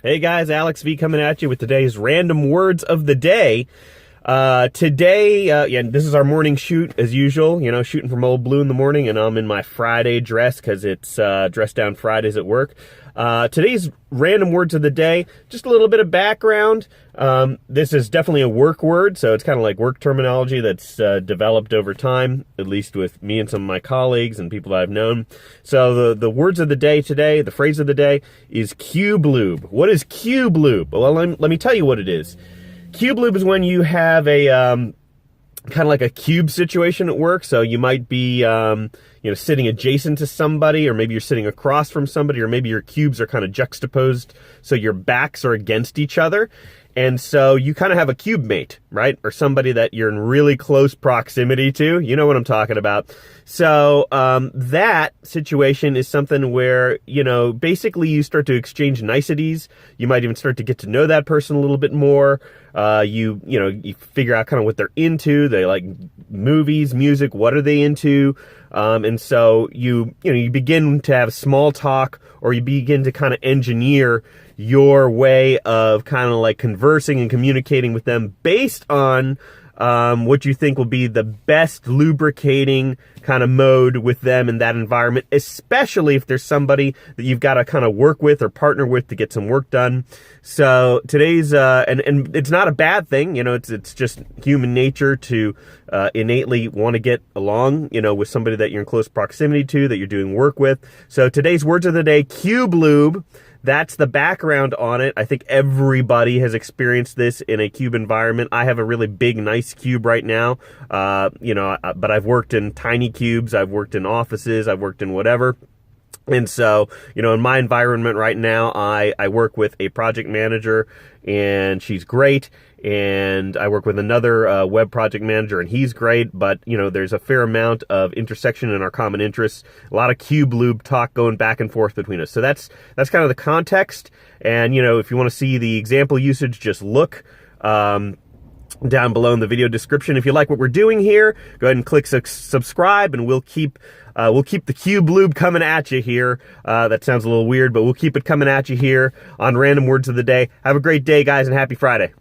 Hey guys, Alex V coming at you with today's random words of the day. Today, this is our morning shoot as usual, shooting from Old Blue in the morning, and I'm in my Friday dress because it's dress down Fridays at work. Today's random words of the day, just a little bit of background. This is definitely a work word, so it's kind of like work terminology that's developed over time, at least with me and some of my colleagues and people that I've known. So the words of the day today, the phrase of the day is cube lube. What is cube lube? Well, let me tell you what it is. Cube lube is when you have a kind of like a cube situation at work. So you might be sitting adjacent to somebody, or maybe you're sitting across from somebody, or maybe your cubes are kind of juxtaposed so your backs are against each other. And so you kind of have a cube mate, right? Or somebody that you're in really close proximity to. You know what I'm talking about. So that situation is something where, basically you start to exchange niceties. You might even start to get to know that person a little bit more. You figure out kind of what they're into. They like movies, music. What are they into? And so you begin to have small talk, or you begin to kind of engineer your way of kind of like conversing and communicating with them based on what you think will be the best lubricating kind of mode with them in that environment, especially if there's somebody that you've got to kind of work with or partner with to get some work done. So today's, and it's not a bad thing, it's just human nature to innately want to get along, with somebody that you're in close proximity to, that you're doing work with. So today's words of the day, cube lube. That's the background on it. I think everybody has experienced this in a cube environment. I have a really big, nice cube right now, but I've worked in tiny cubes. I've worked in offices. I've worked in whatever. And so, in my environment right now, I work with a project manager, and she's great. And I work with another web project manager, and he's great. But, there's a fair amount of intersection in our common interests. A lot of cube lube talk going back and forth between us. So that's kind of the context. And, if you want to see the example usage, just look down below in the video description. If you like what we're doing here, go ahead and click subscribe, and we'll keep the cube lube coming at you here. That sounds a little weird, but we'll keep it coming at you here on Random Words of the Day. Have a great day, guys, and happy Friday.